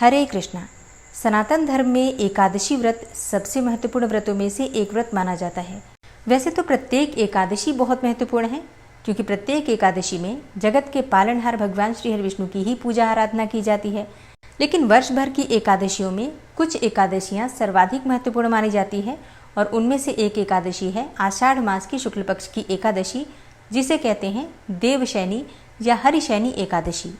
हरे कृष्णा। सनातन धर्म में एकादशी व्रत सबसे महत्वपूर्ण व्रतों में से एक व्रत माना जाता है। वैसे तो प्रत्येक एकादशी बहुत महत्वपूर्ण है, क्योंकि प्रत्येक एकादशी में जगत के पालनहार भगवान श्री हरि विष्णु की ही पूजा आराधना की जाती है। लेकिन वर्ष भर की एकादशियों में कुछ एकादशियां सर्वाधिक महत्वपूर्ण मानी जाती है, और उनमें से एक एकादशी है आषाढ़ मास की शुक्ल पक्ष की एकादशी, जिसे कहते हैं देवशैनी या हरिशैनी एकादशी।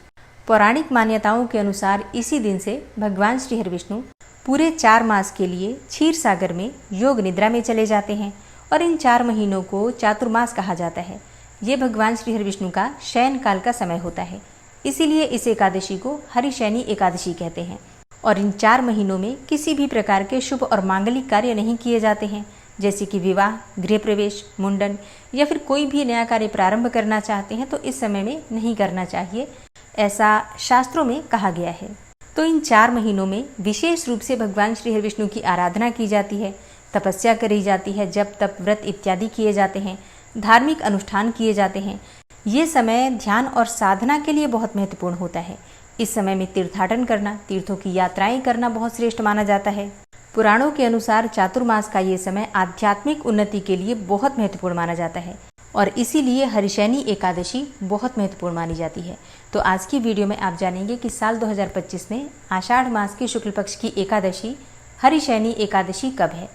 पौराणिक मान्यताओं के अनुसार इसी दिन से भगवान श्री हरि विष्णु पूरे 4 मास के लिए क्षीर सागर में योग निद्रा में चले जाते हैं, और इन 4 महीनों को चातुर्मास कहा जाता है। ये भगवान श्री हरि विष्णु का शयन काल का समय होता है, इसीलिए इस एकादशी को हरिशैनी एकादशी कहते हैं। और इन 4 महीनों में किसी भी प्रकार के शुभ और मांगलिक कार्य नहीं किए जाते हैं, जैसे कि विवाह, गृह प्रवेश, मुंडन या फिर कोई भी नया कार्य प्रारंभ करना चाहते हैं तो इस समय में नहीं करना चाहिए, ऐसा शास्त्रों में कहा गया है। तो इन 4 महीनों में विशेष रूप से भगवान श्री हरि विष्णु की आराधना की जाती है, तपस्या करी जाती है, जप तप व्रत इत्यादि किए जाते हैं, धार्मिक अनुष्ठान किए जाते हैं। ये समय ध्यान और साधना के लिए बहुत महत्वपूर्ण होता है। इस समय में तीर्थाटन करना, तीर्थों की यात्राएं करना बहुत श्रेष्ठ माना जाता है। पुराणों के अनुसार चातुर्मास का ये समय आध्यात्मिक उन्नति के लिए बहुत महत्वपूर्ण माना जाता है, और इसीलिए हरिशैनी एकादशी बहुत महत्वपूर्ण मानी जाती है। तो आज की वीडियो में आप जानेंगे कि साल 2025 में आषाढ़ मास की शुक्ल पक्ष की एकादशी हरिशैनी एकादशी कब है,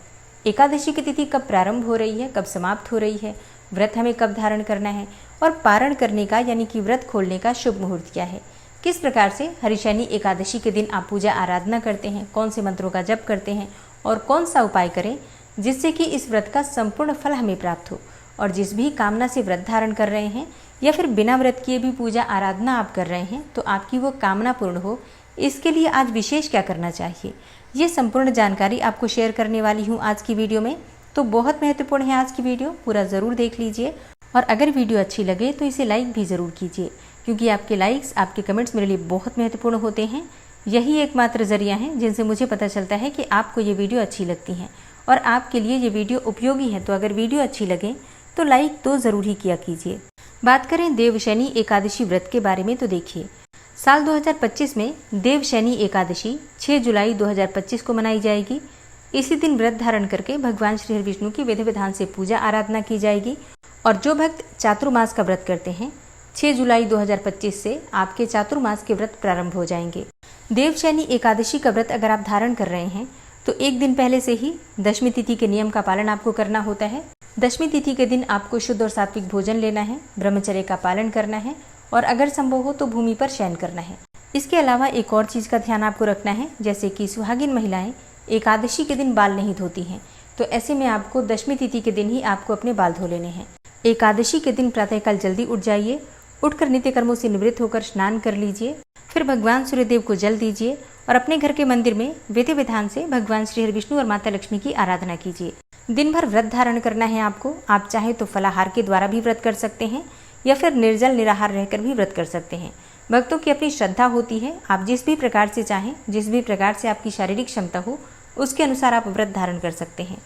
एकादशी की तिथि कब प्रारंभ हो रही है, कब समाप्त हो रही है, व्रत हमें कब धारण करना है, और पारण करने का यानी कि व्रत खोलने का शुभ मुहूर्त क्या है, किस प्रकार से हरिशैनी एकादशी के दिन आप पूजा आराधना करते हैं, कौन से मंत्रों का जप करते हैं, और कौन सा उपाय करें जिससे कि इस व्रत का संपूर्ण फल हमें प्राप्त हो। और जिस भी कामना से व्रत धारण कर रहे हैं या फिर बिना व्रत किए भी पूजा आराधना आप कर रहे हैं तो आपकी वो कामना पूर्ण हो, इसके लिए आज विशेष क्या करना चाहिए, ये संपूर्ण जानकारी आपको शेयर करने वाली हूँ आज की वीडियो में। तो बहुत महत्वपूर्ण है आज की वीडियो, पूरा ज़रूर देख लीजिए। और अगर वीडियो अच्छी लगे तो इसे लाइक भी ज़रूर कीजिए, क्योंकि आपके लाइक्स, आपके कमेंट्स मेरे लिए बहुत महत्वपूर्ण होते हैं। यही एकमात्र जरिया है जिनसे मुझे पता चलता है कि आपको ये वीडियो अच्छी लगती हैं और आपके लिए ये वीडियो उपयोगी है। तो अगर वीडियो अच्छी लगे तो लाइक तो ज़रूर ही किया कीजिए। बात करें देवशैनी एकादशी व्रत के बारे में तो देखिए, साल 2025 में देवशैनी एकादशी 6 जुलाई 2025 को मनाई जाएगी। इसी दिन व्रत धारण करके भगवान श्री हरि विष्णु की विधि विधान से पूजा आराधना की जाएगी। और जो भक्त चातुर्मास का व्रत करते हैं, 6 जुलाई 2025 से आपके चातुर्मास के व्रत प्रारंभ हो जाएंगे। देवशैनी एकादशी का व्रत अगर आप धारण कर रहे हैं तो एक दिन पहले से ही दशमी तिथि के नियम का पालन आपको करना होता है। दशमी तिथि के दिन आपको शुद्ध और सात्विक भोजन लेना है, ब्रह्मचर्य का पालन करना है, और अगर संभव हो तो भूमि पर शयन करना है। इसके अलावा एक और चीज़ का ध्यान आपको रखना है, जैसे कि सुहागिन महिलाएं एकादशी के दिन बाल नहीं धोती हैं, तो ऐसे में आपको दशमी तिथि के दिन ही आपको अपने बाल धो लेने हैं। एकादशी के दिन प्रातःकाल जल्दी उठ जाइए, उठकर नित्य कर्मों से निवृत्त होकर स्नान कर लीजिए, फिर भगवान सूर्यदेव को जल दीजिए और अपने घर के मंदिर में विधि विधान से भगवान श्री हरि विष्णु और माता लक्ष्मी की आराधना कीजिए। दिन भर व्रत धारण करना है आपको। आप चाहे तो फलाहार के द्वारा भी व्रत कर सकते हैं या फिर निर्जल निराहार रहकर भी व्रत कर सकते हैं। भक्तों की अपनी श्रद्धा होती है, आप जिस भी प्रकार से चाहें, जिस भी प्रकार से आपकी शारीरिक क्षमता हो, उसके अनुसार आप व्रत धारण कर सकते हैं।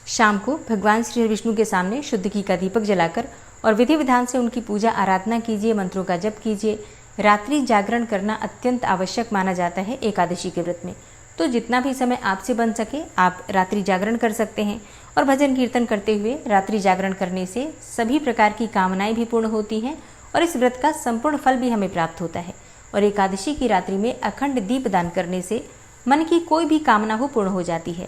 शाम को भगवान श्री हरि विष्णु के सामने शुद्ध घी का दीपक जलाकर और विधि विधान से उनकी पूजा आराधना कीजिए, मंत्रों का जप कीजिए। रात्रि जागरण करना अत्यंत आवश्यक माना जाता है एकादशी के व्रत में, तो जितना भी समय आपसे बन सके आप रात्रि जागरण कर सकते हैं। और भजन कीर्तन करते हुए रात्रि जागरण करने से सभी प्रकार की कामनाएं भी पूर्ण होती हैं और इस व्रत का संपूर्ण फल भी हमें प्राप्त होता है। और एकादशी की रात्रि में अखंड दीप दान करने से मन की कोई भी कामना हो पूर्ण हो जाती है।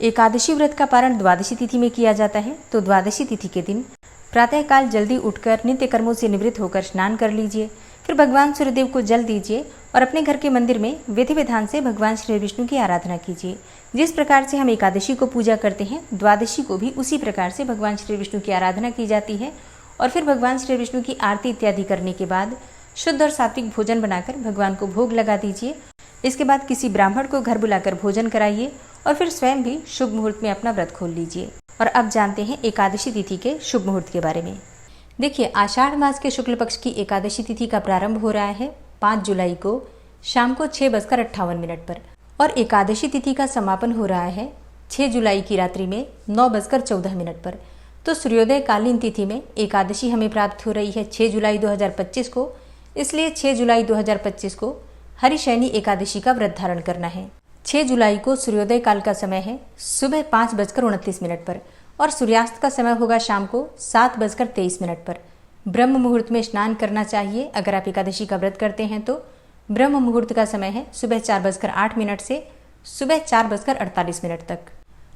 एकादशी व्रत का पारण द्वादशी तिथि में किया जाता है, तो द्वादशी तिथि के दिन प्रातःकाल जल्दी उठकर नित्य कर्मों से निवृत्त होकर स्नान कर लीजिए, फिर भगवान सूर्यदेव को जल दीजिए और अपने घर के मंदिर में विधि विधान से भगवान श्री विष्णु की आराधना कीजिए। जिस प्रकार से हम एकादशी को पूजा करते हैं, द्वादशी को भी उसी प्रकार से भगवान श्री विष्णु की आराधना की जाती है। और फिर भगवान श्री विष्णु की आरती इत्यादि करने के बाद शुद्ध और सात्विक भोजन बनाकर भगवान को भोग लगा दीजिए। इसके बाद किसी ब्राह्मण को घर बुलाकर भोजन कराइए और फिर स्वयं भी शुभ मुहूर्त में अपना व्रत खोल लीजिए। और अब जानते हैं एकादशी तिथि के शुभ मुहूर्त के बारे में। देखिए, आषाढ़ मास के शुक्ल पक्ष की एकादशी तिथि का प्रारंभ हो रहा है 5 जुलाई को शाम को 6:58 पर, और एकादशी तिथि का समापन हो रहा है 6 जुलाई की रात्रि में 9:14 पर। तो सूर्योदय कालीन तिथि में एकादशी हमें प्राप्त हो रही है 6 जुलाई 2025 को, इसलिए 6 जुलाई 2025 को हरिशयनी एकादशी का व्रत धारण करना है। 6 जुलाई को सूर्योदय काल का समय है सुबह 5:29 पर और सूर्यास्त का समय होगा शाम को 7:23 पर। ब्रह्म मुहूर्त में स्नान करना चाहिए। अगर आप एकादशी का व्रत करते हैं तो ब्रह्म मुहूर्त का समय है सुबह 4:08 से सुबह 4:48 तक।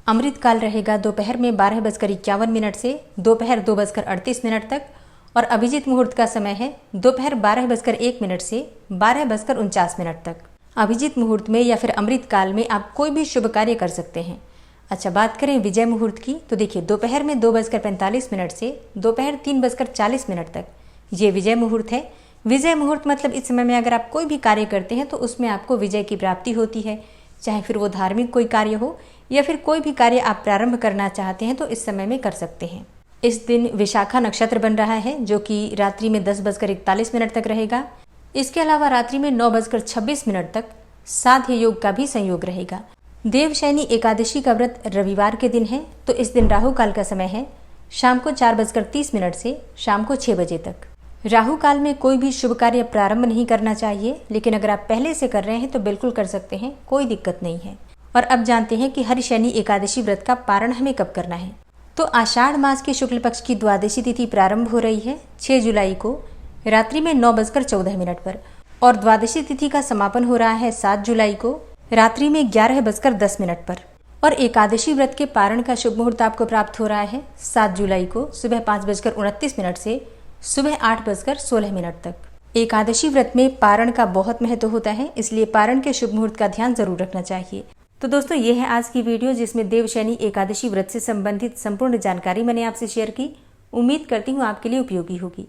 अमृत काल रहेगा दोपहर में 12:51 से दोपहर 2:38 तक और अभिजीत मुहूर्त का समय है दोपहर 12:01 से 12:49 तक। अभिजीत मुहूर्त में या फिर अमृत काल में आप कोई भी शुभ कार्य कर सकते हैं। अच्छा, बात करें विजय मुहूर्त की तो देखिए दोपहर में 2:45 से दोपहर 3:40 तक ये विजय मुहूर्त है। विजय मुहूर्त मतलब इस समय में अगर आप कोई भी कार्य करते हैं तो उसमें आपको विजय की प्राप्ति होती है, चाहे फिर वो धार्मिक कोई कार्य हो या फिर कोई भी कार्य आप प्रारंभ करना चाहते हैं तो इस समय में कर सकते हैं। इस दिन विशाखा नक्षत्र बन रहा है जो कि रात्रि में 10:41 तक रहेगा। इसके अलावा रात्रि में 9:26 तक साध्य योग का भी संयोग रहेगा। देवशयनी एकादशी का व्रत रविवार के दिन है तो इस दिन राहु काल का समय है शाम को 4:30 से शाम को 6 बजे तक। राहु काल में कोई भी शुभ कार्य प्रारंभ नहीं करना चाहिए, लेकिन अगर आप पहले से कर रहे हैं तो बिल्कुल कर सकते हैं, कोई दिक्कत नहीं है। और अब जानते हैं कि हरिशयनी एकादशी व्रत का पारण हमें कब करना है। तो आषाढ़ मास के शुक्ल पक्ष की द्वादशी तिथि प्रारंभ हो रही है 6 जुलाई को रात्रि में 9:14 पर और द्वादशी तिथि का समापन हो रहा है 7 जुलाई को रात्रि में 11:10 पर। और एकादशी व्रत के पारण का शुभ मुहूर्त आपको प्राप्त हो रहा है 7 जुलाई को सुबह 5:29 से सुबह 8:16 तक। एकादशी व्रत में पारण का बहुत महत्व होता है, इसलिए पारण के शुभ मुहूर्त का ध्यान जरूर रखना चाहिए। तो दोस्तों, ये है आज की वीडियो जिसमें देवशयनी एकादशी व्रत से संबंधित संपूर्ण जानकारी मैंने आपसे शेयर की। उम्मीद करती हूँ आपके लिए उपयोगी होगी।